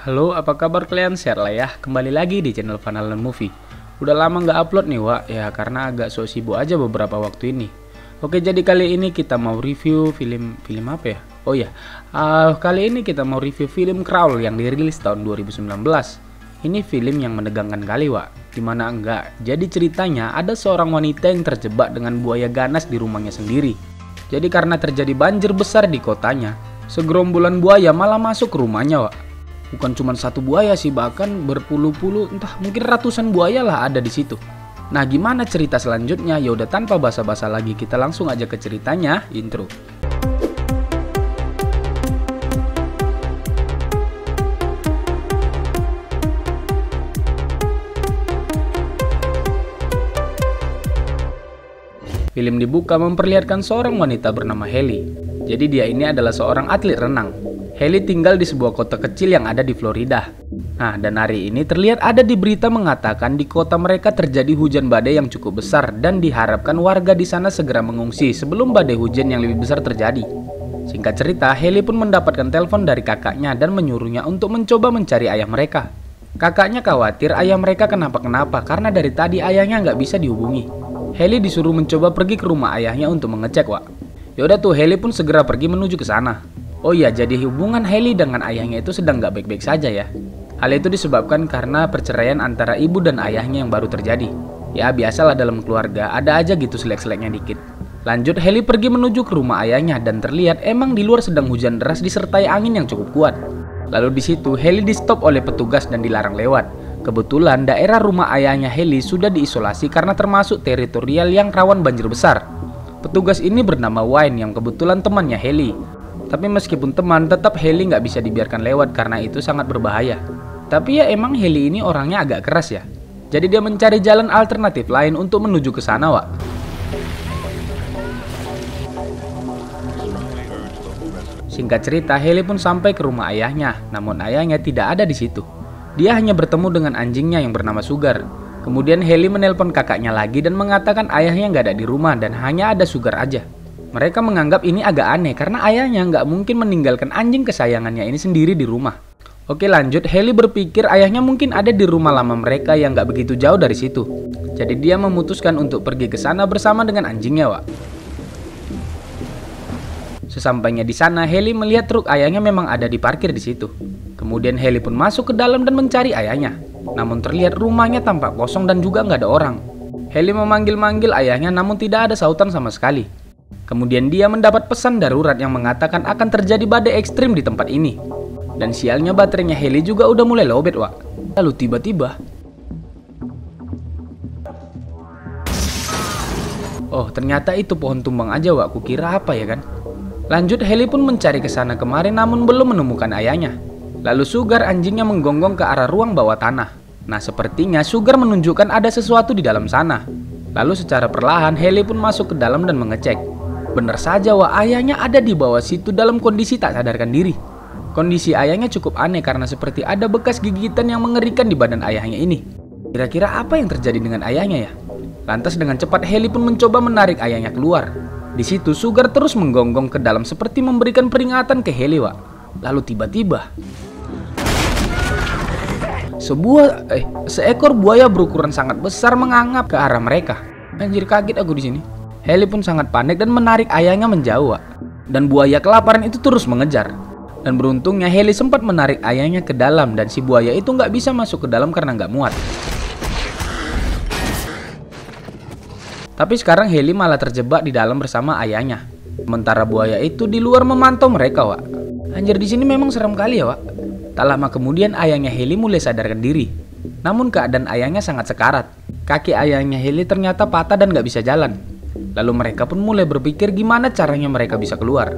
Halo, apa kabar kalian? Share lah ya. Kembali lagi di channel Fanalan Movie. Udah lama nggak upload nih, Wak. Ya karena agak so sibuk aja beberapa waktu ini. Oke, jadi kali ini kita mau review film apa ya? Oh ya, kali ini kita mau review film Crawl yang dirilis tahun 2019. Ini film yang menegangkan kali, Wak. Dimana enggak? Jadi ceritanya ada seorang wanita yang terjebak dengan buaya ganas di rumahnya sendiri. Jadi karena terjadi banjir besar di kotanya, segerombolan buaya malah masuk ke rumahnya, Wak. Bukan cuma satu buaya sih, bahkan berpuluh-puluh, entah mungkin ratusan buaya lah ada di situ. Nah, gimana cerita selanjutnya? Ya udah tanpa basa-basa lagi, kita langsung aja ke ceritanya. Intro. Film dibuka memperlihatkan seorang wanita bernama Haley. Jadi dia ini adalah seorang atlet renang. Haley tinggal di sebuah kota kecil yang ada di Florida. Nah, dan hari ini terlihat ada di berita mengatakan di kota mereka terjadi hujan badai yang cukup besar dan diharapkan warga di sana segera mengungsi sebelum badai hujan yang lebih besar terjadi. Singkat cerita, Haley pun mendapatkan telepon dari kakaknya dan menyuruhnya untuk mencoba mencari ayah mereka. Kakaknya khawatir ayah mereka kenapa-kenapa karena dari tadi ayahnya nggak bisa dihubungi. Haley disuruh mencoba pergi ke rumah ayahnya untuk mengecek, Wak. Yaudah tuh, Haley pun segera pergi menuju ke sana. Oh iya, jadi hubungan Haley dengan ayahnya itu sedang gak baik-baik saja ya. Hal itu disebabkan karena perceraian antara ibu dan ayahnya yang baru terjadi. Ya biasalah dalam keluarga, ada aja gitu selek-seleknya dikit. Lanjut, Haley pergi menuju ke rumah ayahnya dan terlihat emang di luar sedang hujan deras disertai angin yang cukup kuat. Lalu di situ Haley di stop oleh petugas dan dilarang lewat. Kebetulan daerah rumah ayahnya Haley sudah diisolasi karena termasuk teritorial yang rawan banjir besar. Petugas ini bernama Wayne yang kebetulan temannya Haley. Tapi meskipun teman, tetap Haley nggak bisa dibiarkan lewat karena itu sangat berbahaya. Tapi ya emang Haley ini orangnya agak keras ya. Jadi dia mencari jalan alternatif lain untuk menuju ke sana, Wak. Singkat cerita, Haley pun sampai ke rumah ayahnya, namun ayahnya tidak ada di situ. Dia hanya bertemu dengan anjingnya yang bernama Sugar. Kemudian Haley menelpon kakaknya lagi dan mengatakan ayahnya nggak ada di rumah dan hanya ada Sugar aja. Mereka menganggap ini agak aneh karena ayahnya nggak mungkin meninggalkan anjing kesayangannya ini sendiri di rumah. Oke, lanjut, Haley berpikir ayahnya mungkin ada di rumah lama mereka yang nggak begitu jauh dari situ. Jadi dia memutuskan untuk pergi ke sana bersama dengan anjingnya, Wak. Sesampainya di sana, Haley melihat truk ayahnya memang ada diparkir di situ. Kemudian Haley pun masuk ke dalam dan mencari ayahnya. Namun terlihat rumahnya tampak kosong dan juga nggak ada orang. Haley memanggil-manggil ayahnya namun tidak ada sautan sama sekali. Kemudian dia mendapat pesan darurat yang mengatakan akan terjadi badai ekstrim di tempat ini. Dan sialnya baterainya Haley juga udah mulai lowbat, Wak. Lalu tiba-tiba, oh ternyata itu pohon tumbang aja, Wak. Kukira apa ya kan. Lanjut, Haley pun mencari ke sana kemarin namun belum menemukan ayahnya. Lalu Sugar anjingnya menggonggong ke arah ruang bawah tanah. Nah, sepertinya Sugar menunjukkan ada sesuatu di dalam sana. Lalu secara perlahan Haley pun masuk ke dalam dan mengecek. Benar saja, Wak, ayahnya ada di bawah situ dalam kondisi tak sadarkan diri. Kondisi ayahnya cukup aneh karena seperti ada bekas gigitan yang mengerikan di badan ayahnya ini. Kira-kira apa yang terjadi dengan ayahnya ya? Lantas dengan cepat Haley pun mencoba menarik ayahnya keluar. Di situ Sugar terus menggonggong ke dalam seperti memberikan peringatan ke Haley, Wak. Lalu tiba-tiba seekor buaya berukuran sangat besar menganggap ke arah mereka. Anjir, kaget aku di sini. Haley pun sangat panik dan menarik ayahnya menjauh, Wak. Dan buaya kelaparan itu terus mengejar. Dan beruntungnya Haley sempat menarik ayahnya ke dalam dan si buaya itu nggak bisa masuk ke dalam karena nggak muat. Tapi sekarang Haley malah terjebak di dalam bersama ayahnya. Sementara buaya itu di luar memantau mereka, Wak. Anjir, di sini memang serem kali ya, Wak. Tak lama kemudian ayahnya Haley mulai sadarkan diri. Namun keadaan ayahnya sangat sekarat. Kaki ayahnya Haley ternyata patah dan nggak bisa jalan. Lalu mereka pun mulai berpikir gimana caranya mereka bisa keluar.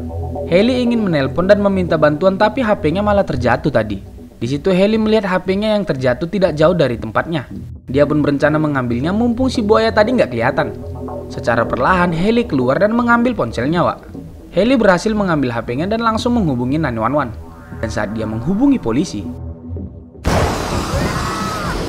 Haley ingin menelpon dan meminta bantuan tapi HP-nya malah terjatuh tadi. Di situ Haley melihat HP-nya yang terjatuh tidak jauh dari tempatnya. Dia pun berencana mengambilnya mumpung si buaya tadi nggak kelihatan. Secara perlahan Haley keluar dan mengambil ponselnya, Wak. Haley berhasil mengambil HP-nya dan langsung menghubungi 911. Dan saat dia menghubungi polisi,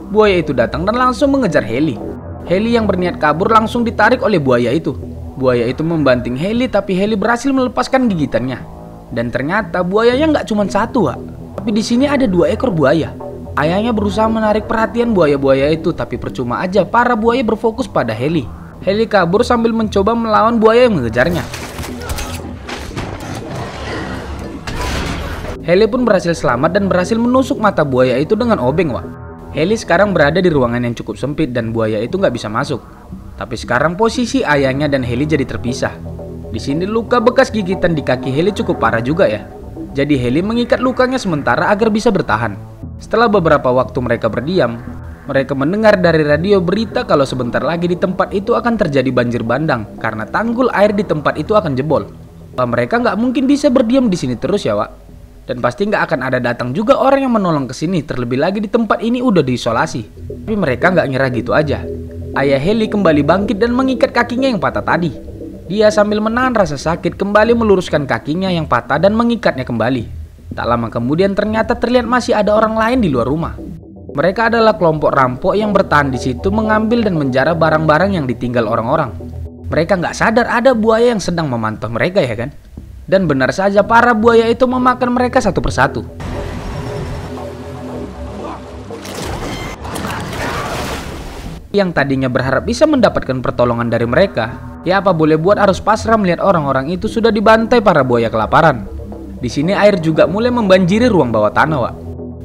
buaya itu datang dan langsung mengejar Haley. Haley yang berniat kabur langsung ditarik oleh buaya itu. Buaya itu membanting Haley tapi Haley berhasil melepaskan gigitannya. Dan ternyata buayanya nggak cuma satu, Wak. Tapi di sini ada 2 ekor buaya. Ayahnya berusaha menarik perhatian buaya-buaya itu, tapi percuma aja, para buaya berfokus pada Heli. Heli kabur sambil mencoba melawan buaya yang mengejarnya. Heli pun berhasil selamat dan berhasil menusuk mata buaya itu dengan obeng, Wak. Heli sekarang berada di ruangan yang cukup sempit dan buaya itu nggak bisa masuk. Tapi sekarang posisi ayahnya dan Heli jadi terpisah. Di sini luka bekas gigitan di kaki Heli cukup parah juga ya. Jadi Heli mengikat lukanya sementara agar bisa bertahan. Setelah beberapa waktu mereka berdiam, mereka mendengar dari radio berita kalau sebentar lagi di tempat itu akan terjadi banjir bandang karena tanggul air di tempat itu akan jebol. Wah, mereka nggak mungkin bisa berdiam di sini terus ya, Wak. Dan pasti nggak akan ada datang juga orang yang menolong ke sini, terlebih lagi di tempat ini udah diisolasi. Tapi mereka nggak nyerah gitu aja. Ayah Heli kembali bangkit dan mengikat kakinya yang patah tadi. Dia sambil menahan rasa sakit kembali meluruskan kakinya yang patah dan mengikatnya kembali. Tak lama kemudian ternyata terlihat masih ada orang lain di luar rumah. Mereka adalah kelompok rampok yang bertahan di situ mengambil dan menjara barang-barang yang ditinggal orang-orang. Mereka nggak sadar ada buaya yang sedang memantau mereka ya kan? Dan benar saja para buaya itu memakan mereka satu persatu. Yang tadinya berharap bisa mendapatkan pertolongan dari mereka, ya apa boleh buat harus pasrah melihat orang-orang itu sudah dibantai para buaya kelaparan. Di sini air juga mulai membanjiri ruang bawah tanah, Wak.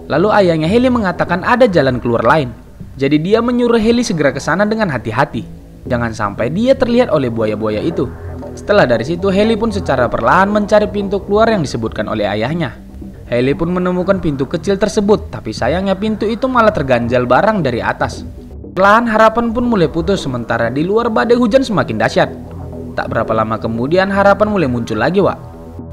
Lalu ayahnya Heli mengatakan ada jalan keluar lain. Jadi dia menyuruh Heli segera ke sana dengan hati-hati. Jangan sampai dia terlihat oleh buaya-buaya itu. Setelah dari situ Heli pun secara perlahan mencari pintu keluar yang disebutkan oleh ayahnya. Heli pun menemukan pintu kecil tersebut, tapi sayangnya pintu itu malah terganjal barang dari atas. Perlahan harapan pun mulai putus sementara di luar badai hujan semakin dahsyat. Tak berapa lama kemudian harapan mulai muncul lagi, Wak.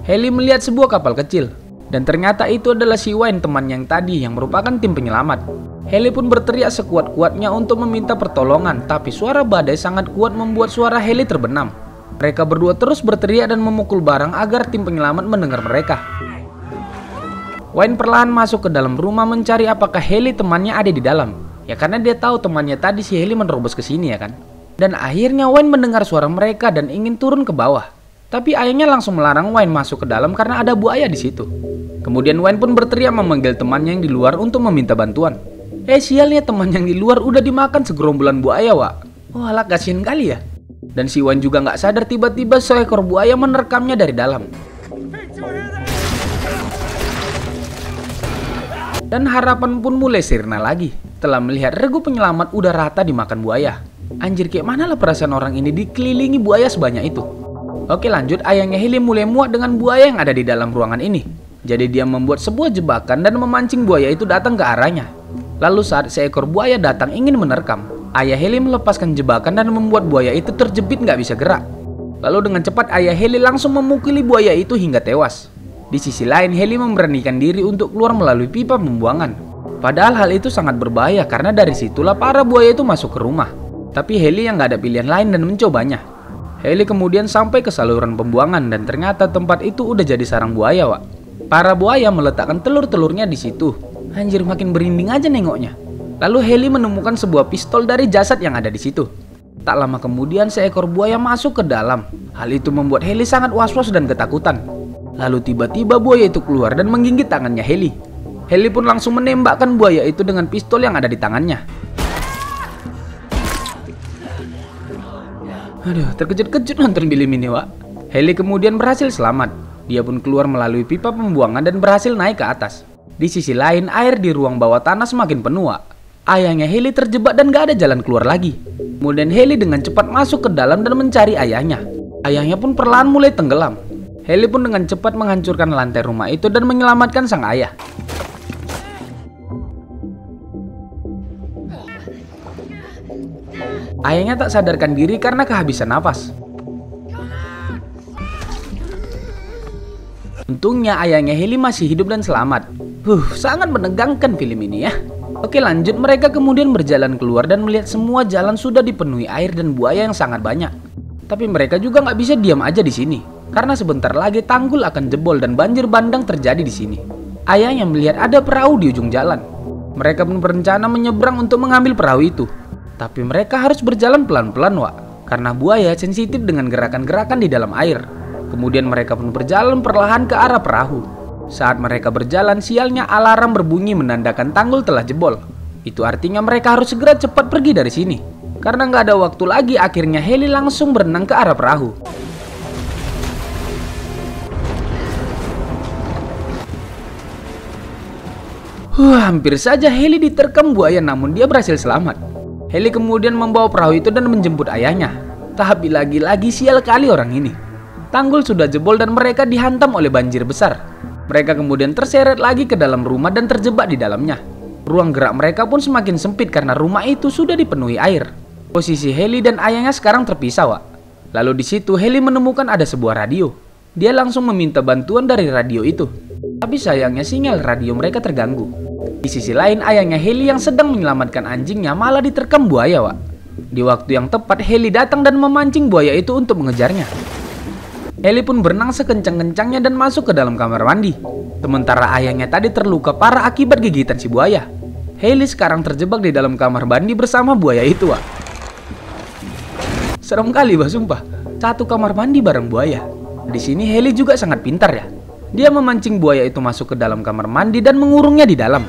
Heli melihat sebuah kapal kecil. Dan ternyata itu adalah si Wayne, teman yang tadi yang merupakan tim penyelamat. Heli pun berteriak sekuat-kuatnya untuk meminta pertolongan, tapi suara badai sangat kuat membuat suara Heli terbenam. Mereka berdua terus berteriak dan memukul barang agar tim penyelamat mendengar mereka. Wayne perlahan masuk ke dalam rumah mencari apakah Heli temannya ada di dalam. Ya karena dia tahu temannya tadi si Heli menerobos ke sini ya kan. Dan akhirnya Wayne mendengar suara mereka dan ingin turun ke bawah. Tapi ayahnya langsung melarang Wayne masuk ke dalam karena ada buaya di situ. Kemudian Wayne pun berteriak memanggil temannya yang di luar untuk meminta bantuan. Sialnya teman yang di luar udah dimakan segerombolan buaya, Wak. Wah, lah kasihan kali ya. Dan si Wayne juga nggak sadar tiba-tiba seekor buaya menerkamnya dari dalam. Dan harapan pun mulai sirna lagi setelah melihat regu penyelamat udah rata dimakan buaya. Anjir, kayak mana lah perasaan orang ini dikelilingi buaya sebanyak itu. Oke lanjut, ayahnya Heli mulai muak dengan buaya yang ada di dalam ruangan ini. Jadi dia membuat sebuah jebakan dan memancing buaya itu datang ke arahnya. Lalu saat seekor buaya datang ingin menerkam, ayah Heli melepaskan jebakan dan membuat buaya itu terjepit nggak bisa gerak. Lalu dengan cepat ayah Heli langsung memukuli buaya itu hingga tewas. Di sisi lain Heli memberanikan diri untuk keluar melalui pipa pembuangan. Padahal hal itu sangat berbahaya karena dari situlah para buaya itu masuk ke rumah. Tapi Heli yang nggak ada pilihan lain dan mencobanya. Heli kemudian sampai ke saluran pembuangan dan ternyata tempat itu udah jadi sarang buaya, Wak. Para buaya meletakkan telur-telurnya di situ. Anjir, makin berinding aja nengoknya. Lalu Heli menemukan sebuah pistol dari jasad yang ada di situ. Tak lama kemudian seekor buaya masuk ke dalam. Hal itu membuat Heli sangat was-was dan ketakutan. Lalu tiba-tiba buaya itu keluar dan menggigit tangannya Heli. Heli pun langsung menembakkan buaya itu dengan pistol yang ada di tangannya. Aduh, terkejut-kejut nonton film ini, Wak. Heli kemudian berhasil selamat. Dia pun keluar melalui pipa pembuangan dan berhasil naik ke atas. Di sisi lain, air di ruang bawah tanah semakin penuh, Wak. Ayahnya Heli terjebak dan gak ada jalan keluar lagi. Kemudian Heli dengan cepat masuk ke dalam dan mencari ayahnya. Ayahnya pun perlahan mulai tenggelam. Heli pun dengan cepat menghancurkan lantai rumah itu dan menyelamatkan sang ayah. Ayahnya tak sadarkan diri karena kehabisan nafas. Untungnya ayahnya Heli masih hidup dan selamat. Sangat menegangkan film ini ya. Oke lanjut, mereka kemudian berjalan keluar dan melihat semua jalan sudah dipenuhi air dan buaya yang sangat banyak. Tapi mereka juga nggak bisa diam aja di sini, karena sebentar lagi tanggul akan jebol dan banjir bandang terjadi di sini. Ayahnya melihat ada perahu di ujung jalan. Mereka pun berencana menyeberang untuk mengambil perahu itu. Tapi mereka harus berjalan pelan-pelan, Wak, karena buaya sensitif dengan gerakan-gerakan di dalam air. Kemudian mereka pun berjalan perlahan ke arah perahu. Saat mereka berjalan, sialnya alarm berbunyi menandakan tanggul telah jebol. Itu artinya mereka harus segera cepat pergi dari sini. Karena nggak ada waktu lagi, akhirnya Heli langsung berenang ke arah perahu. Hampir saja Heli diterkam buaya, namun dia berhasil selamat. Heli kemudian membawa perahu itu dan menjemput ayahnya. Tapi lagi-lagi sial kali orang ini. Tanggul sudah jebol dan mereka dihantam oleh banjir besar. Mereka kemudian terseret lagi ke dalam rumah dan terjebak di dalamnya. Ruang gerak mereka pun semakin sempit karena rumah itu sudah dipenuhi air. Posisi Heli dan ayahnya sekarang terpisah, Wak. Lalu di situ Heli menemukan ada sebuah radio. Dia langsung meminta bantuan dari radio itu. Tapi sayangnya sinyal radio mereka terganggu. Di sisi lain, ayahnya Heli yang sedang menyelamatkan anjingnya malah diterkam buaya, Wak. Di waktu yang tepat, Heli datang dan memancing buaya itu untuk mengejarnya. Heli pun berenang sekencang-kencangnya dan masuk ke dalam kamar mandi. Sementara ayahnya tadi terluka parah akibat gigitan si buaya. Heli sekarang terjebak di dalam kamar mandi bersama buaya itu, Wak. Serem kali, bah, sumpah. Satu kamar mandi bareng buaya. Di sini Heli juga sangat pintar ya. Dia memancing buaya itu masuk ke dalam kamar mandi dan mengurungnya di dalam.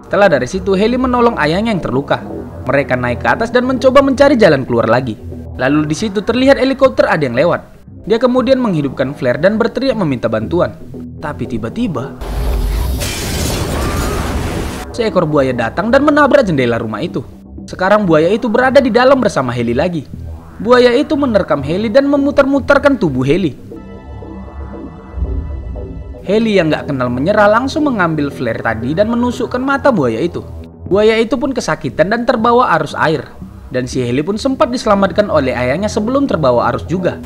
Setelah dari situ, Heli menolong ayahnya yang terluka. Mereka naik ke atas dan mencoba mencari jalan keluar lagi. Lalu di situ terlihat helikopter ada yang lewat. Dia kemudian menghidupkan flare dan berteriak meminta bantuan. Tapi tiba-tiba seekor buaya datang dan menabrak jendela rumah itu. Sekarang buaya itu berada di dalam bersama Heli lagi. Buaya itu menerkam Heli dan memutar-mutarkan tubuh Heli. Heli yang gak kenal menyerah langsung mengambil flare tadi dan menusukkan mata buaya itu. Buaya itu pun kesakitan dan terbawa arus air. Dan si Heli pun sempat diselamatkan oleh ayahnya sebelum terbawa arus juga.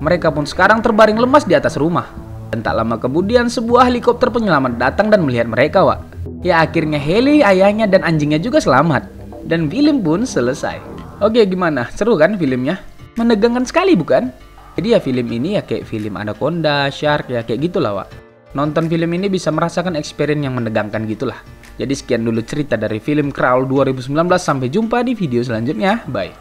Mereka pun sekarang terbaring lemas di atas rumah. Dan tak lama kemudian sebuah helikopter penyelamat datang dan melihat mereka, Wak. Ya akhirnya Heli, ayahnya dan anjingnya juga selamat. Dan film pun selesai. Oke, gimana? Seru kan filmnya? Menegangkan sekali bukan? Jadi ya film ini ya kayak film Anaconda, Shark ya kayak gitulah, Wak. Nonton film ini bisa merasakan experience yang menegangkan gitulah. Jadi sekian dulu cerita dari film Crawl 2019. Sampai jumpa di video selanjutnya. Bye.